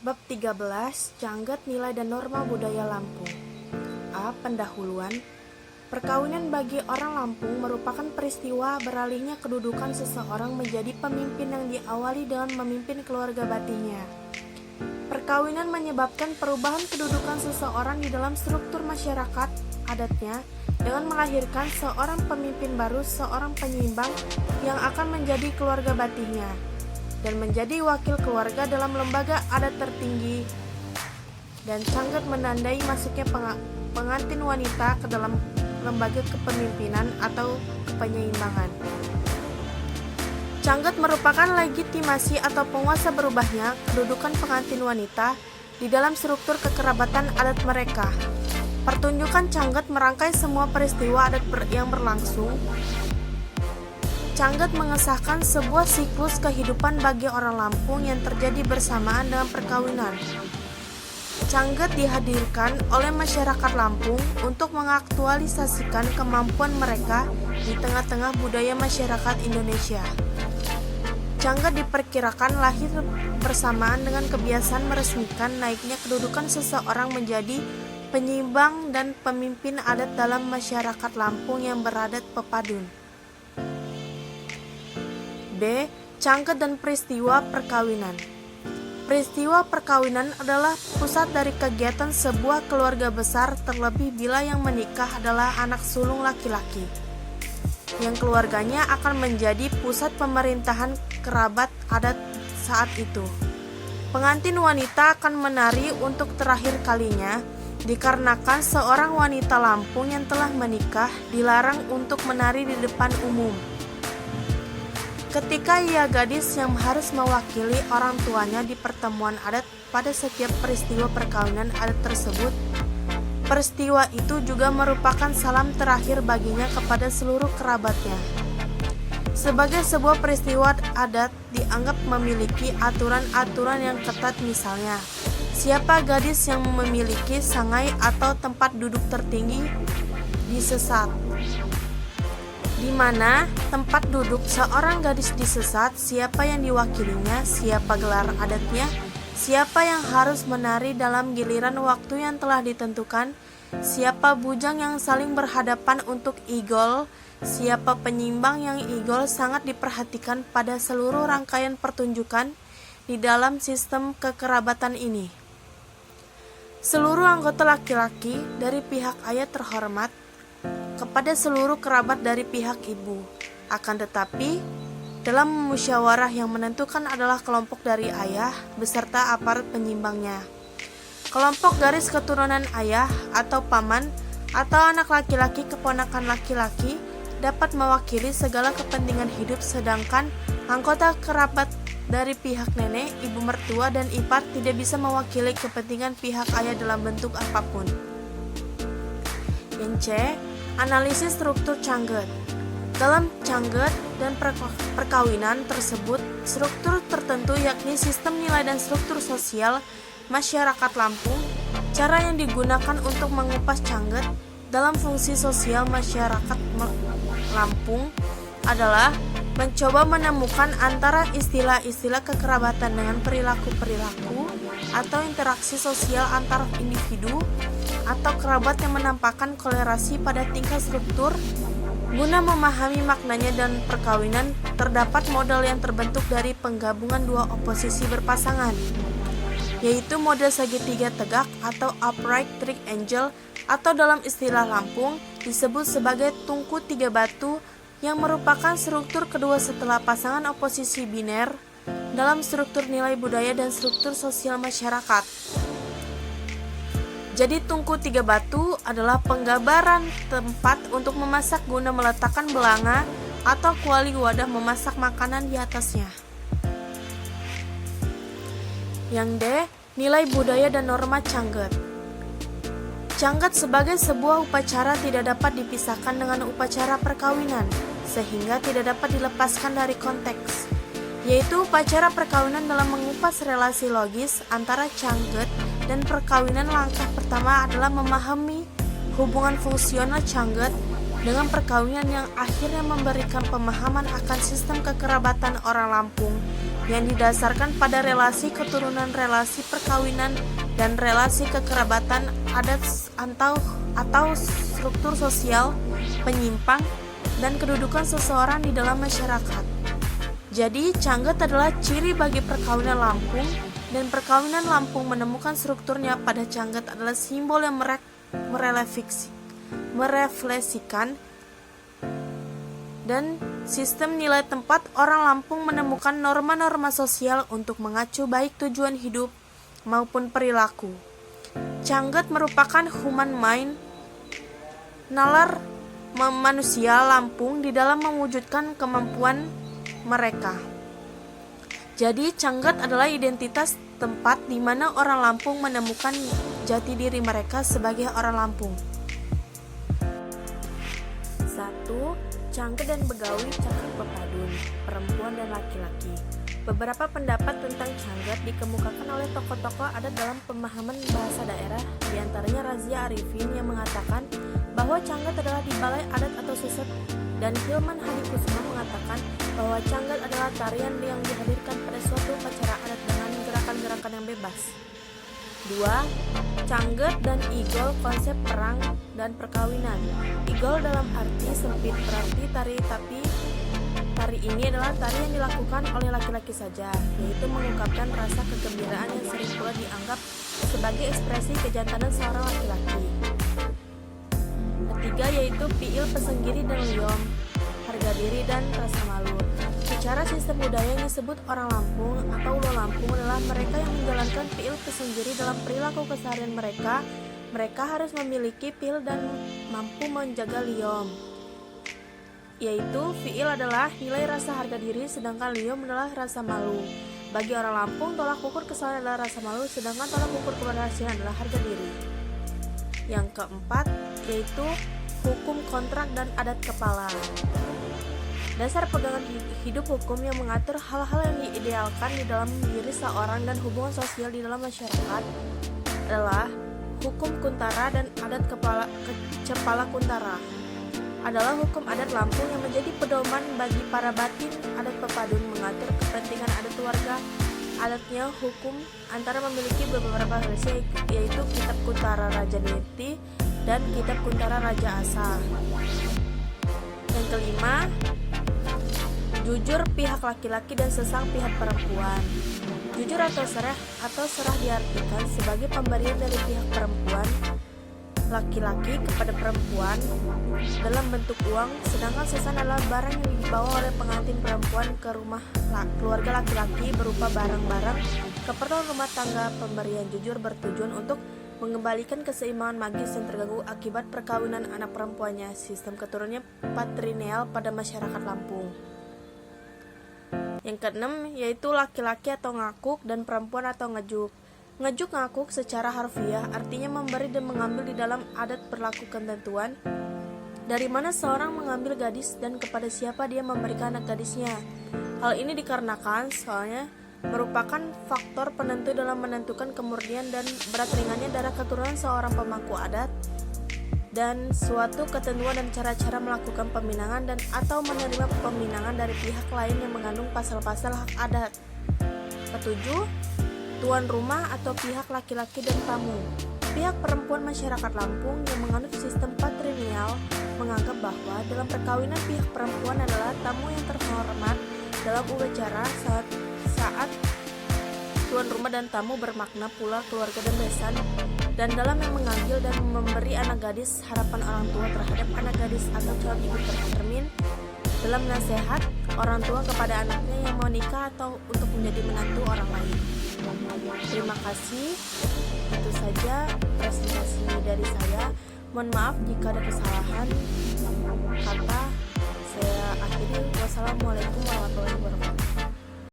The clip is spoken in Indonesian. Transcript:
Bab 13, Canggat Nilai dan Norma Budaya Lampung. A. Pendahuluan. Perkawinan bagi orang Lampung merupakan peristiwa beralihnya kedudukan seseorang menjadi pemimpin yang diawali dengan memimpin keluarga batinnya. Perkawinan menyebabkan perubahan kedudukan seseorang di dalam struktur masyarakat adatnya dengan melahirkan seorang pemimpin baru, seorang penyeimbang yang akan menjadi keluarga batinnya dan menjadi wakil keluarga dalam lembaga adat tertinggi, dan canggat menandai masuknya pengantin wanita ke dalam lembaga kepemimpinan atau kepenyeimbangan. Canggat merupakan legitimasi atau penguasa berubahnya kedudukan pengantin wanita di dalam struktur kekerabatan adat mereka. Pertunjukan canggat merangkai semua peristiwa adat yang berlangsung. Canggat mengesahkan sebuah siklus kehidupan bagi orang Lampung yang terjadi bersamaan dengan perkawinan. Canggat dihadirkan oleh masyarakat Lampung untuk mengaktualisasikan kemampuan mereka di tengah-tengah budaya masyarakat Indonesia. Canggat diperkirakan lahir bersamaan dengan kebiasaan meresmikan naiknya kedudukan seseorang menjadi penyeimbang dan pemimpin adat dalam masyarakat Lampung yang beradat pepadun. B. Canggat dan peristiwa perkawinan. Peristiwa perkawinan adalah pusat dari kegiatan sebuah keluarga besar, terlebih bila yang menikah adalah anak sulung laki-laki, yang keluarganya akan menjadi pusat pemerintahan kerabat adat saat itu. Pengantin wanita akan menari untuk terakhir kalinya, dikarenakan seorang wanita Lampung yang telah menikah dilarang untuk menari di depan umum. Ketika ia gadis yang harus mewakili orang tuanya di pertemuan adat pada setiap peristiwa perkawinan adat tersebut, peristiwa itu juga merupakan salam terakhir baginya kepada seluruh kerabatnya. Sebagai sebuah peristiwa adat dianggap memiliki aturan-aturan yang ketat, misalnya siapa gadis yang memiliki sangai atau tempat duduk tertinggi disesat, di mana tempat duduk seorang gadis disesat, siapa yang diwakilinya, siapa gelar adatnya, siapa yang harus menari dalam giliran waktu yang telah ditentukan, siapa bujang yang saling berhadapan untuk igol, siapa penyimbang yang igol sangat diperhatikan pada seluruh rangkaian pertunjukan di dalam sistem kekerabatan ini. Seluruh anggota laki-laki dari pihak ayah terhormat kepada seluruh kerabat dari pihak ibu. Akan tetapi, dalam musyawarah yang menentukan adalah kelompok dari ayah beserta aparat penyimbangnya. Kelompok garis keturunan ayah atau paman atau anak laki-laki keponakan laki-laki dapat mewakili segala kepentingan hidup, sedangkan anggota kerabat dari pihak nenek, ibu mertua, dan ipar tidak bisa mewakili kepentingan pihak ayah dalam bentuk apapun. Yang C. Analisis struktur canggat. Dalam canggat dan perkawinan tersebut, struktur tertentu yakni sistem nilai dan struktur sosial masyarakat Lampung. Cara yang digunakan untuk mengupas canggat dalam fungsi sosial masyarakat Lampung adalah mencoba menemukan antara istilah-istilah kekerabatan dengan perilaku-perilaku atau interaksi sosial antar individu atau kerabat yang menampakkan kolerasi pada tingkat struktur. Guna memahami maknanya dan perkawinan, terdapat model yang terbentuk dari penggabungan dua oposisi berpasangan, yaitu model segitiga tegak atau upright triangle, atau dalam istilah Lampung disebut sebagai tungku tiga batu, yang merupakan struktur kedua setelah pasangan oposisi biner dalam struktur nilai budaya dan struktur sosial masyarakat. Jadi tungku tiga batu adalah penggambaran tempat untuk memasak guna meletakkan belanga atau kuali wadah memasak makanan di atasnya. Yang D. Nilai budaya dan norma canggat. Canggat sebagai sebuah upacara tidak dapat dipisahkan dengan upacara perkawinan, sehingga tidak dapat dilepaskan dari konteks, yaitu upacara perkawinan dalam mengupas relasi logis antara canggat dan perkawinan. Langkah pertama adalah memahami hubungan fungsional canggat dengan perkawinan yang akhirnya memberikan pemahaman akan sistem kekerabatan orang Lampung yang didasarkan pada relasi keturunan, relasi perkawinan, dan relasi kekerabatan adat atau struktur sosial penyimpang dan kedudukan seseorang di dalam masyarakat. Jadi, canggat adalah ciri bagi perkawinan Lampung, dan perkawinan Lampung menemukan strukturnya pada canggat adalah simbol yang merefleksikan dan sistem nilai tempat orang Lampung menemukan norma-norma sosial untuk mengacu baik tujuan hidup maupun perilaku. Canggat merupakan human mind, nalar manusia Lampung di dalam mewujudkan kemampuan mereka. Jadi, canggat adalah identitas tempat di mana orang Lampung menemukan jati diri mereka sebagai orang Lampung. 1. Canggat dan begawi cakar pepadun, perempuan dan laki-laki. Beberapa pendapat tentang canggat dikemukakan oleh tokoh-tokoh adat dalam pemahaman bahasa daerah, diantaranya Razia Arifin yang mengatakan bahwa canggat adalah di balai adat atau suset, dan Hilman Hadikusuma mengatakan bahwa canggat adalah tarian yang dihadirkan pada suatu upacara adat dengan gerakan-gerakan yang bebas. 2. Canggat dan igol konsep perang dan perkawinan. Igol dalam arti sempit berarti tari, tapi tari ini adalah tari yang dilakukan oleh laki-laki saja, yaitu mengungkapkan rasa kegembiraan yang sering pula dianggap sebagai ekspresi kejantanan seorang laki-laki. Ketiga yaitu piil, pesenggiri, dan liom, harga diri dan rasa malu. Secara sistem budaya yang disebut orang Lampung atau ulo Lampung adalah mereka yang menjalankan piil, pesenggiri dalam perilaku keseharian mereka. Mereka harus memiliki piil dan mampu menjaga liom, yaitu fiil adalah nilai rasa harga diri, sedangkan liom adalah rasa malu. Bagi orang Lampung, tolak ukur kesalahan adalah rasa malu, sedangkan tolak ukur keberhasilan adalah harga diri. Yang keempat yaitu hukum kontrak dan adat kepala. Dasar pegangan hidup hukum yang mengatur hal-hal yang diidealkan di dalam diri seorang dan hubungan sosial di dalam masyarakat adalah hukum kuntara dan adat kepala kuntara. Adalah hukum adat Lampung yang menjadi pedoman bagi para batin adat pepadun mengatur kepentingan adat warga adatnya. Hukum antara memiliki beberapa versi, yaitu Kitab Kuntara Raja Niti dan Kitab Kuntara Raja Asa. Yang kelima, jujur pihak laki-laki dan sesang pihak perempuan. Jujur atau serah diartikan sebagai pemberian dari pihak perempuan laki-laki kepada perempuan dalam bentuk uang, sedangkan sesan adalah barang yang dibawa oleh pengantin perempuan ke rumah keluarga laki-laki berupa barang-barang keperluan rumah tangga. Pemberian jujur bertujuan untuk mengembalikan keseimbangan magis yang terganggu akibat perkawinan anak perempuannya. Sistem keturunannya patrilineal pada masyarakat Lampung. Yang keenam yaitu laki-laki atau ngakuk dan perempuan atau ngejuk. Ngejuk ngakuk secara harfiah artinya memberi dan mengambil di dalam adat berlaku ketentuan dari mana seorang mengambil gadis dan kepada siapa dia memberikan anak gadisnya. Hal ini dikarenakan soalnya merupakan faktor penentu dalam menentukan kemurnian dan berat ringannya darah keturunan seorang pemangku adat dan suatu ketentuan dan cara-cara melakukan peminangan dan atau menerima peminangan dari pihak lain yang mengandung pasal-pasal hak adat. Ketujuh, tuan rumah atau pihak laki-laki dan tamu. Pihak perempuan masyarakat Lampung yang menganut sistem patrilineal menganggap bahwa dalam perkawinan pihak perempuan adalah tamu yang terhormat dalam upacara saat tuan rumah dan tamu bermakna pula keluarga dan besan, dan dalam yang mengambil dan memberi anak gadis harapan orang tua terhadap anak gadis atau calon ibu tercermin dalam nasihat orang tua kepada anaknya yang mau nikah atau untuk menjadi menantu orang lain. Terima kasih. Itu saja presentasi dari saya. Mohon maaf jika ada kesalahan kata. Saya akhiri. Wassalamualaikum warahmatullahi wabarakatuh.